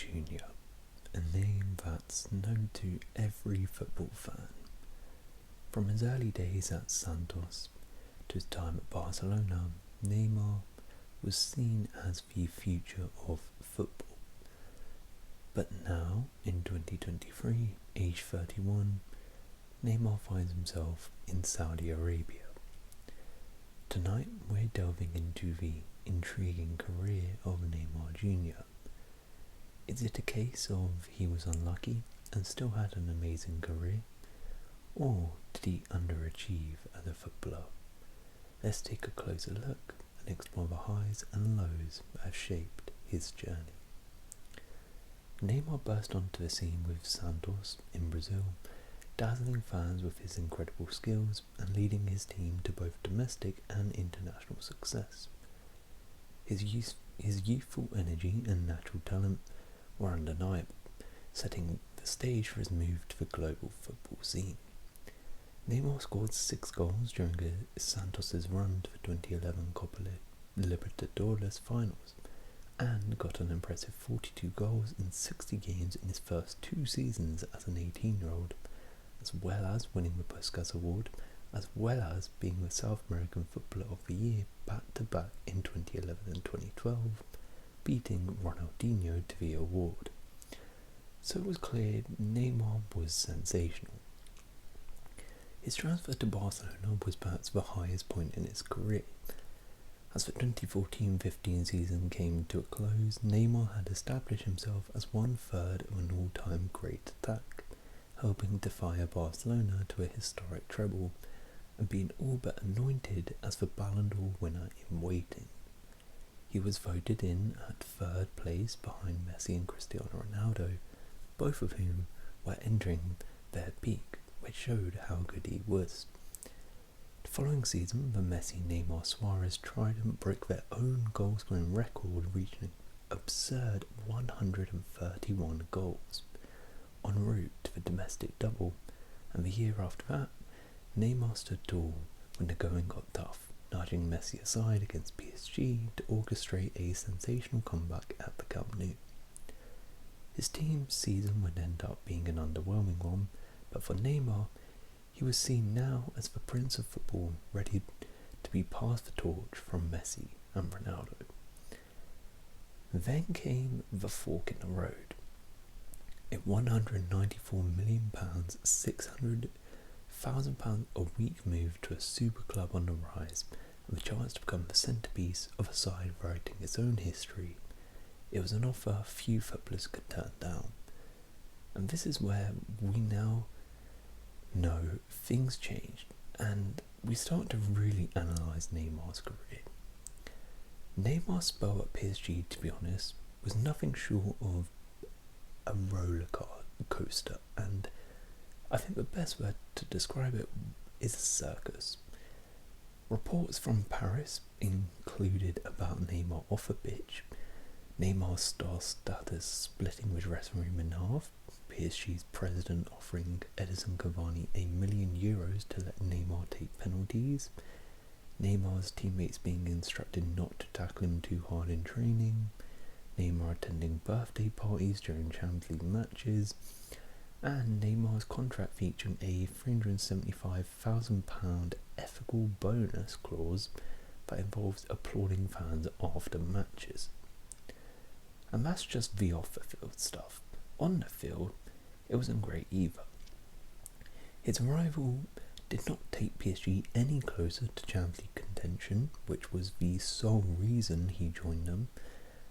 Jr, a name that's known to every football fan. From his early days at Santos to his time at Barcelona, Neymar was seen as the future of football. But now, in 2023, age 31, Neymar finds himself in Saudi Arabia. Tonight we're delving into the intriguing career of Neymar Jr. Is it a case of he was unlucky and still had an amazing career? Or did he underachieve as a footballer? Let's take a closer look and explore the highs and lows that have shaped his journey. Neymar burst onto the scene with Santos in Brazil, dazzling fans with his incredible skills and leading his team to both domestic and international success. His youthful energy and natural talent were undeniable, setting the stage for his move to the global football scene. Neymar scored 6 goals during Santos' run to the 2011 Copa Libertadores finals and got an impressive 42 goals in 60 games in his first 2 seasons as an 18-year-old, as well as winning the Puskas Award, as well as being the South American Footballer of the Year back-to-back in 2011 and 2012, beating Ronaldinho to the award. So it was clear Neymar was sensational. His transfer to Barcelona was perhaps the highest point in his career. As the 2014-15 season came to a close, Neymar had established himself as 1/3 of an all-time great attack, helping to fire Barcelona to a historic treble and being all but anointed as the Ballon d'Or winner in waiting. He was voted in at 3rd place behind Messi and Cristiano Ronaldo, both of whom were entering their peak, which showed how good he was. The following season, the Messi, Neymar, Suarez trident broke their own goal-scoring record, reaching an absurd 131 goals, en route to the domestic double, and the year after that, Neymar stood tall when the going got tough, nudging Messi aside against PSG to orchestrate a sensational comeback at the Camp Nou. His team's season would end up being an underwhelming one, but for Neymar, he was seen now as the prince of football, ready to be passed the torch from Messi and Ronaldo. Then came the fork in the road. At £194 million, £600,000 a week move to a super club on the rise, and the chance to become the centrepiece of a side writing its own history. It was an offer few footballers could turn down. And this is where we now know things changed, and we start to really analyse Neymar's career. Neymar's spell at PSG, to be honest, was nothing short of a roller coaster, and I think the best word to describe it is a circus. Reports from Paris included about Neymar off a pitch, Neymar's star status splitting the dressing room in half, PSG's president offering Edison Cavani €1 million to let Neymar take penalties, Neymar's teammates being instructed not to tackle him too hard in training, Neymar attending birthday parties during Champions League matches, and Neymar's contract featuring a £375,000 ethical bonus clause that involves applauding fans after matches. And that's just the off-the-field stuff. On the field, it wasn't great either. His arrival did not take PSG any closer to Champions League contention, which was the sole reason he joined them,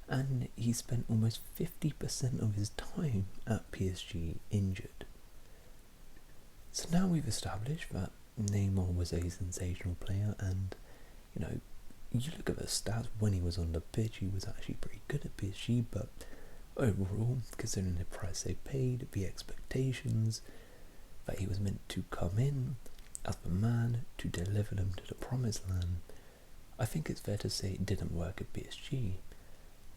and he spent almost 50% of his time at PSG injured. So now we've established that Neymar was a sensational player, and you look at the stats when he was on the pitch, he was actually pretty good at PSG, but overall, considering the price they paid, the expectations that he was meant to come in as the man to deliver them to the promised land, I think it's fair to say it didn't work at PSG.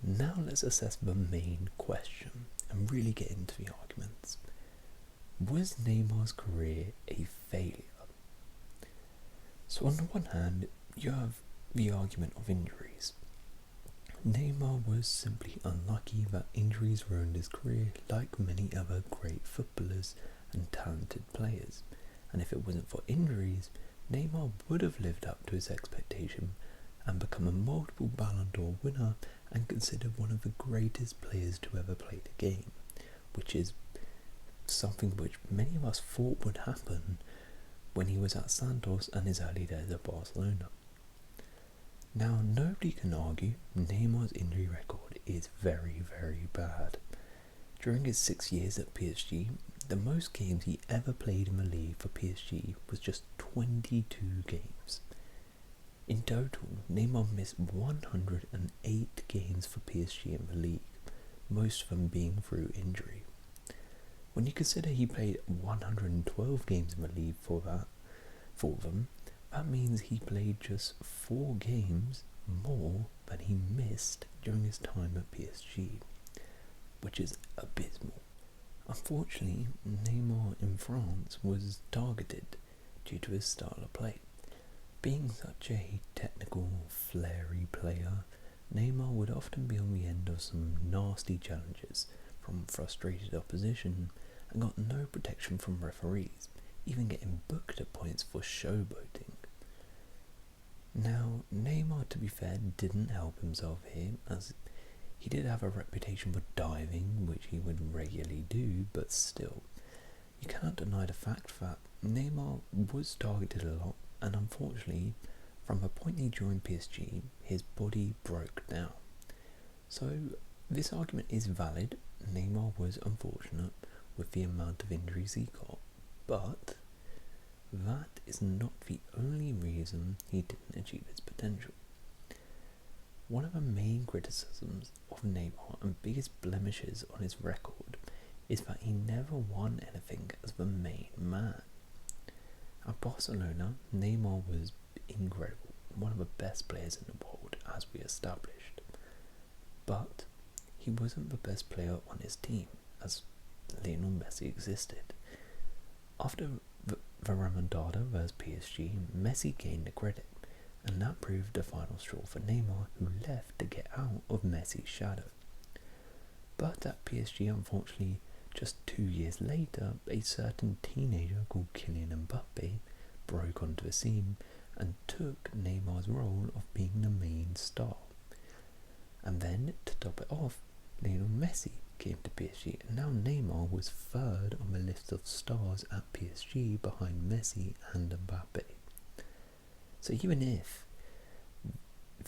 Now let's assess the main question and really get into the arguments. Was Neymar's career a failure? So on the one hand, you have the argument of injuries. Neymar was simply unlucky that injuries ruined his career like many other great footballers and talented players, and if it wasn't for injuries, Neymar would have lived up to his expectation and become a multiple Ballon d'Or winner and considered one of the greatest players to ever play the game, which is something which many of us thought would happen when he was at Santos and his early days at Barcelona. Now, nobody can argue Neymar's injury record is very, very bad. During his 6 years at PSG, the most games he ever played in the league for PSG was just 22 games. In total, Neymar missed 108 games for PSG in the league, most of them being through injury. When you consider he played 112 games in the league for them, that means he played just 4 games more than he missed during his time at PSG, which is abysmal. Unfortunately, Neymar in France was targeted due to his style of play. Being such a technical, flary player, Neymar would often be on the end of some nasty challenges from frustrated opposition and got no protection from referees, even getting booked at points for showboating. Now, Neymar, to be fair, didn't help himself here, as he did have a reputation for diving, which he would regularly do, but still, you cannot deny the fact that Neymar was targeted a lot, and unfortunately, from the point he joined PSG, his body broke down. So, this argument is valid. Neymar was unfortunate with the amount of injuries he got, but that is not the only reason he didn't achieve his potential. One of the main criticisms of Neymar and biggest blemishes on his record is that he never won anything as the main man. At Barcelona, Neymar was incredible, one of the best players in the world, as we established. But he wasn't the best player on his team, as Lionel Messi existed. After the remontada versus PSG, Messi gained the credit, and that proved the final straw for Neymar, who left to get out of Messi's shadow. But at PSG, unfortunately, just 2 years later, a certain teenager called Kylian Mbappe broke onto the scene and took Neymar's role of being the main star. And then, to top it off, Lionel Messi came to PSG, and now Neymar was third on the list of stars at PSG behind Messi and Mbappe. So even if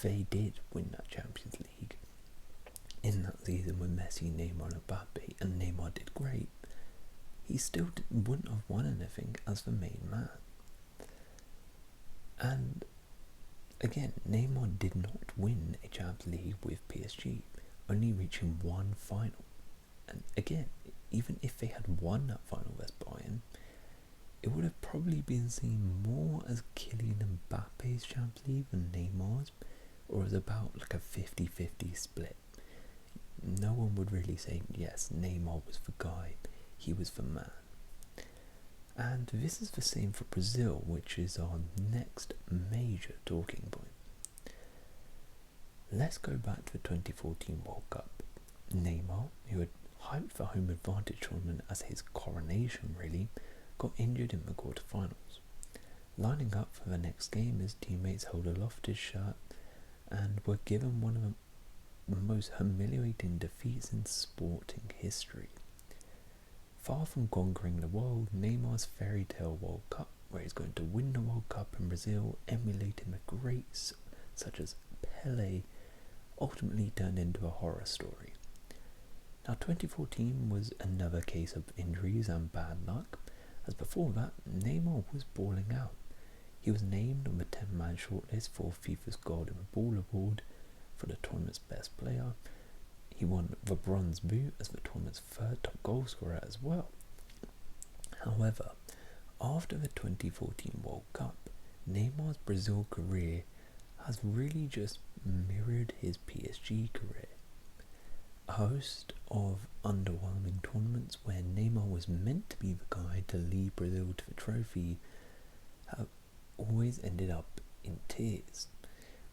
they did win that Champions League in that season with Messi, Neymar and Mbappe, and Neymar did great, he still wouldn't have won anything as the main man. And again, Neymar did not win a Champions League with PSG, only reaching one final. And again, even if they had won that final versus Bayern, it would have probably been seen more as Kylian Mbappe's Champions League than Neymar's, or as about like a 50-50 split. No one would really say, yes, Neymar was the guy, he was the man. And this is the same for Brazil, which is our next major talking point. Let's go back to the 2014 World Cup. Neymar, who had hyped the home advantage tournament as his coronation really, got injured in the quarterfinals. Lining up for the next game, his teammates held aloft his shirt and were given one of the most humiliating defeats in sporting history. Far from conquering the world, Neymar's fairy tale World Cup, where he's going to win the World Cup in Brazil, emulating the greats such as Pelé, ultimately turned into a horror story. Now 2014 was another case of injuries and bad luck, as before that, Neymar was balling out. He was named on the 10-man shortlist for FIFA's Golden Ball Award for the tournament's best player. He won the Bronze Boot as the tournament's third top goal scorer as well. However, after the 2014 World Cup, Neymar's Brazil career has really just mirrored his PSG career. A host of underwhelming tournaments where Neymar was meant to be the guy to lead Brazil to the trophy have always ended up in tears,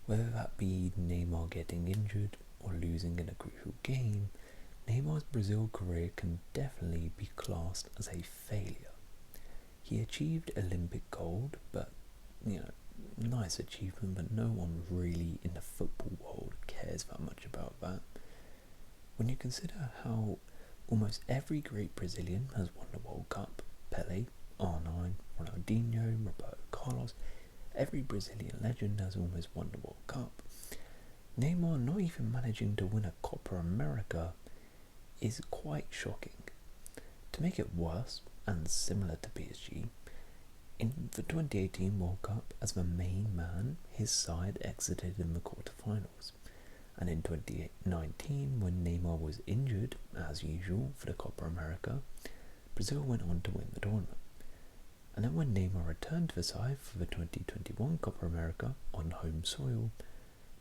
whether that be Neymar getting injured, or losing in a crucial game, Neymar's Brazil career can definitely be classed as a failure. He achieved Olympic gold, but, nice achievement, but no one really in the football world cares that much about that. When you consider how almost every great Brazilian has won the World Cup, Pelé, R9, Ronaldinho, Roberto Carlos, every Brazilian legend has almost won the World Cup. Neymar not even managing to win a Copa America is quite shocking. To make it worse, and similar to PSG, in the 2018 World Cup, as the main man, his side exited in the quarterfinals. And in 2019, when Neymar was injured, as usual, for the Copa America, Brazil went on to win the tournament. And then when Neymar returned to the side for the 2021 Copa America on home soil,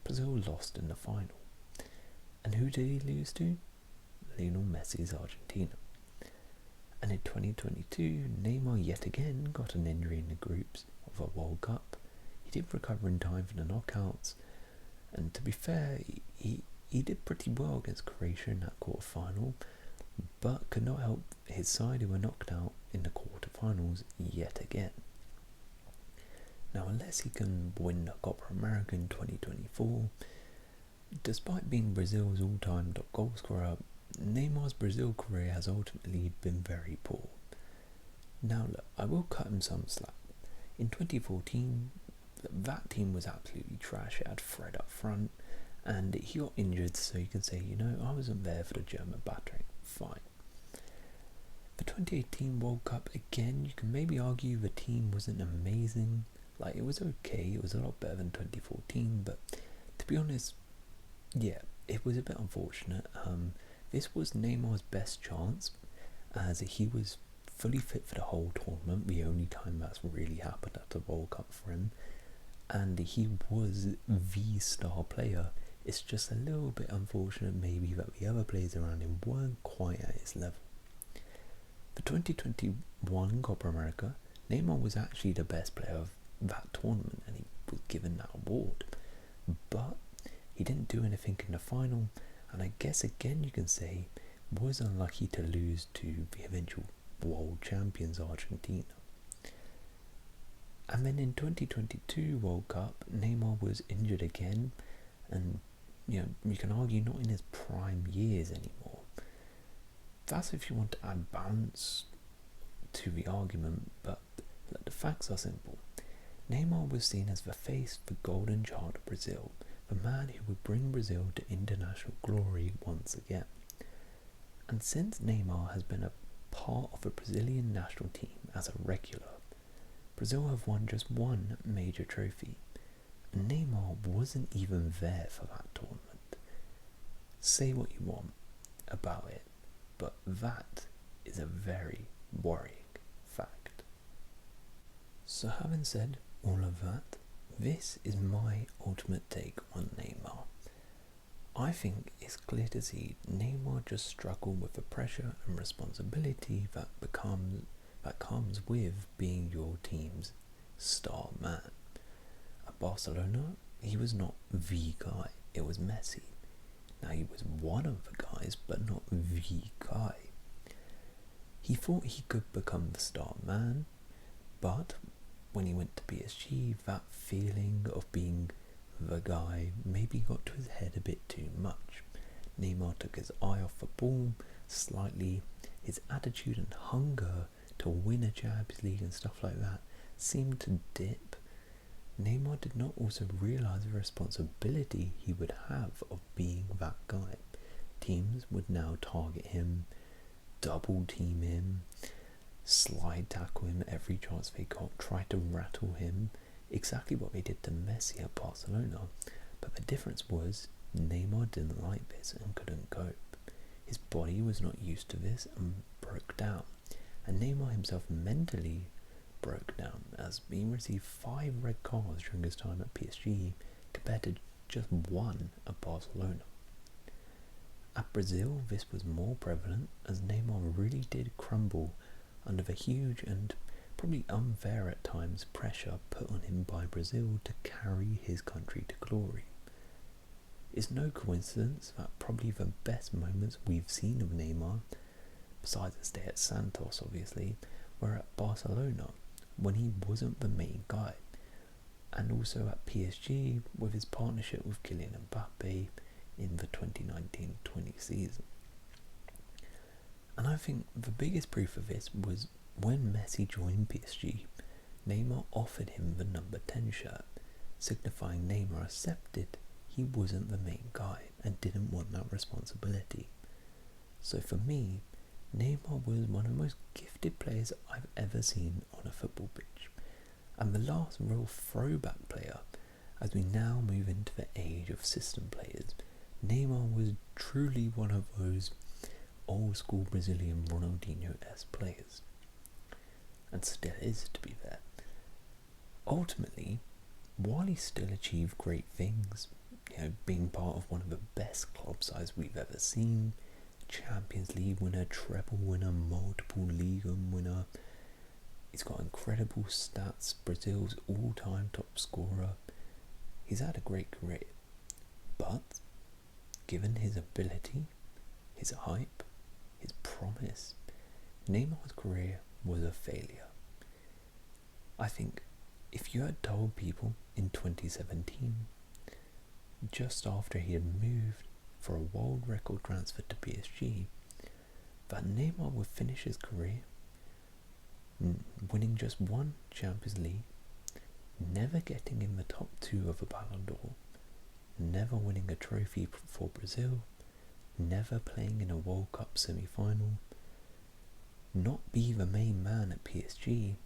Brazil lost in the final. And who did he lose to? Lionel Messi's Argentina. And in 2022, Neymar yet again got an injury in the groups of a World Cup. He didn't recover in time for the knockouts, and to be fair, he did pretty well against Croatia in that quarterfinal, but could not help his side, who were knocked out in the quarterfinals yet again. Now, unless he can win the Copa America in 2024, despite being Brazil's all-time top goal scorer, Neymar's Brazil career has ultimately been very poor. Now look, I will cut him some slack. In 2014, that team was absolutely trash. It had Fred up front, and he got injured, so you can say, I wasn't there for the German battering. Fine. The 2018 World Cup, again, you can maybe argue the team wasn't amazing. Like, it was okay, it was a lot better than 2014, but to be honest, yeah, it was a bit unfortunate. This was Neymar's best chance, as he was fully fit for the whole tournament, the only time that's really happened at the World Cup for him, and he was the star player. It's just a little bit unfortunate maybe that the other players around him weren't quite at his level. The 2021 Copa America, Neymar was actually the best player of that tournament, and he was given that award, but he didn't do anything in the final, and I guess again you can say was unlucky to lose to the eventual world champions Argentina. And then in 2022 World Cup, Neymar was injured again, and you can argue not in his prime years anymore. That's if you want to add balance to the argument, but the facts are simple. Neymar was seen as the face, the golden child of Brazil, the man who would bring Brazil to international glory once again. And since Neymar has been a part of the Brazilian national team as a regular, Brazil have won just one major trophy, and Neymar wasn't even there for that tournament. Say what you want about it, but that is a very worrying fact. So having said all of that, this is my ultimate take on Neymar. I think it's clear to see Neymar just struggled with the pressure and responsibility that comes with being your team's star man. At Barcelona, he was not the guy, it was Messi. Now, he was one of the guys, but not the guy. He thought he could become the star man, but when he went to PSG, that feeling of being the guy maybe got to his head a bit too much. Neymar took his eye off the ball slightly. His attitude and hunger to win a Champions League and stuff like that seemed to dip. Neymar did not also realise the responsibility he would have of being that guy. Teams would now target him, double team him, slide tackle him every chance they got, try to rattle him, exactly what they did to Messi at Barcelona. But the difference was Neymar didn't like this and couldn't cope. His body was not used to this and broke down, and Neymar himself mentally broke down, as he received 5 red cards during his time at PSG compared to just 1 at Barcelona. At Brazil, this was more prevalent, as Neymar really did crumble under the huge and probably unfair at times pressure put on him by Brazil to carry his country to glory. It's no coincidence that probably the best moments we've seen of Neymar, besides his stay at Santos obviously, were at Barcelona when he wasn't the main guy, and also at PSG with his partnership with Kylian Mbappe in the 2019-20 season. And I think the biggest proof of this was when Messi joined PSG, Neymar offered him the number 10 shirt, signifying Neymar accepted he wasn't the main guy and didn't want that responsibility. So for me, Neymar was one of the most gifted players I've ever seen on a football pitch, and the last real throwback player as we now move into the age of system players. Neymar was truly one of those old school Brazilian Ronaldinho-esque players, and still is, to be fair. Ultimately, while he still achieved great things, being part of one of the best club sides we've ever seen, Champions League winner, treble winner, multiple league winner, he's got incredible stats, Brazil's all-time top scorer, he's had a great career, but given his ability, his hype, his promise, Neymar's career was a failure. I think if you had told people in 2017, just after he had moved for a world record transfer to PSG, that Neymar would finish his career winning just one Champions League, never getting in the top 2 of a Ballon d'Or, never winning a trophy for Brazil, never playing in a World Cup semi-final, not be the main man at PSG,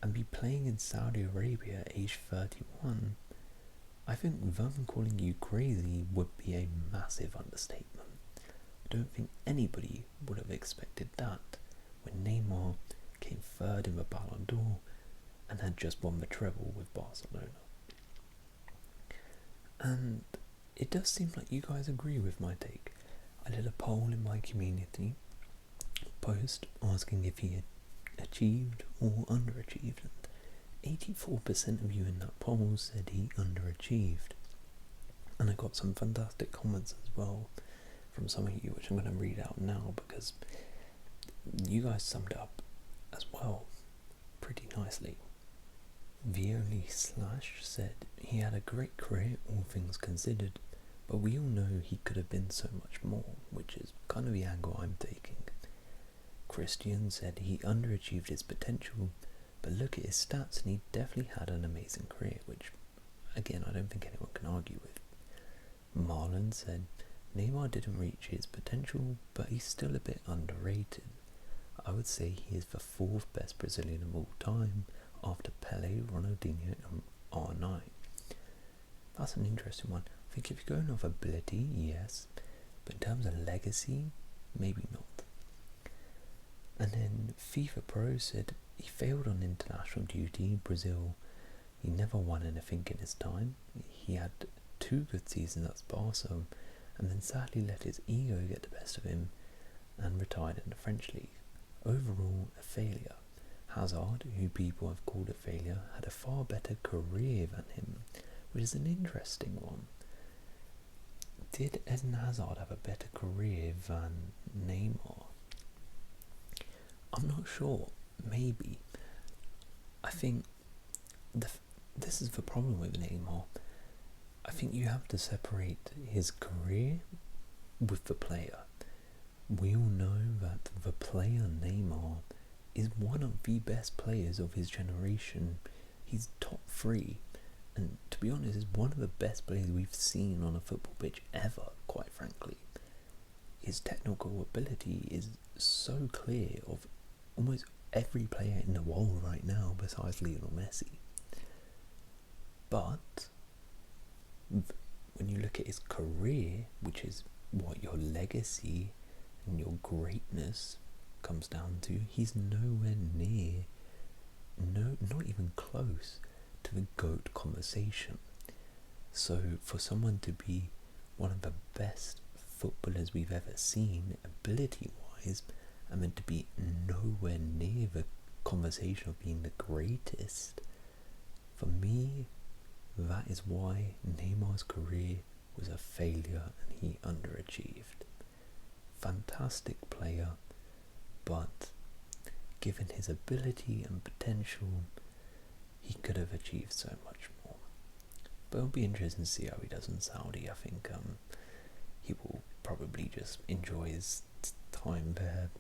and be playing in Saudi Arabia at age 31, I think them calling you crazy would be a massive understatement. I don't think anybody would have expected that when Neymar came third in the Ballon d'Or and had just won the treble with Barcelona. And it does seem like you guys agree with my take. I did a poll in my community post asking if he had achieved or underachieved, and 84% of you in that poll said he underachieved. And I got some fantastic comments as well from some of you, which I'm going to read out now because you guys summed it up as well pretty nicely. The only slash said he had a great career, all things considered, but we all know he could have been so much more, which is kind of the angle I'm taking. Christian said he underachieved his potential, but look at his stats and he definitely had an amazing career, which again I don't think anyone can argue with. Marlon said Neymar didn't reach his potential, but he's still a bit underrated. I would say he is the 4th best Brazilian of all time after Pele, Ronaldinho and R9. That's an interesting one. I think if you're going off ability, yes, but in terms of legacy, maybe not. And then FIFA Pro said he failed on international duty. Brazil, he never won anything in his time. He had 2 good seasons at Barca, and then sadly let his ego get the best of him and retired in the French league. Overall, a failure. Hazard, who people have called a failure, had a far better career than him, which is an interesting one. Did Eden Hazard have a better career than Neymar? I'm not sure. Maybe. I think this is the problem with Neymar. I think you have to separate his career with the player. We all know that the player Neymar is one of the best players of his generation. He's top 3, and to be honest, is one of the best players we've seen on a football pitch ever, quite frankly. His technical ability is so clear of almost every player in the world right now besides Lionel Messi. But when you look at his career, which is what your legacy and your greatness comes down to, he's nowhere near, not even close to the GOAT conversation. So for someone to be one of the best footballers we've ever seen, ability-wise, and then to be nowhere near the conversation of being the greatest, for me, that is why Neymar's career was a failure and he underachieved. Fantastic player, but given his ability and potential, he could have achieved so much more. But it'll be interesting to see how he does in Saudi. I think he will probably just enjoy his time there,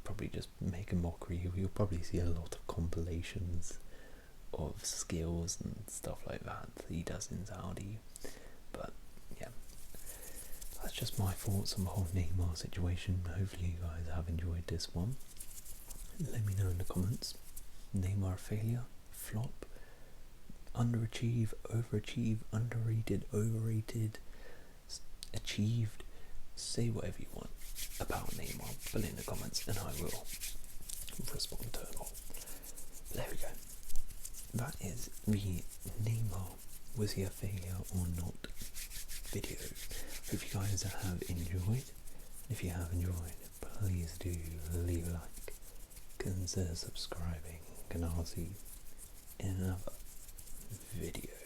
probably just make a mockery. You'll probably see a lot of compilations of skills and stuff like that he does in Saudi. But yeah, that's just my thoughts on the whole Neymar situation. Hopefully you guys have enjoyed this one. Let me know in the comments. Neymar failure, flop, underachieve, overachieve, underrated, overrated, achieved. Say whatever you want about Neymar, put it in the comments and I will respond to it all. There we go. That is the Neymar was he a failure or not video. Hope you guys have enjoyed. If you have enjoyed, please do leave a like, consider subscribing, and I'll see you in another video.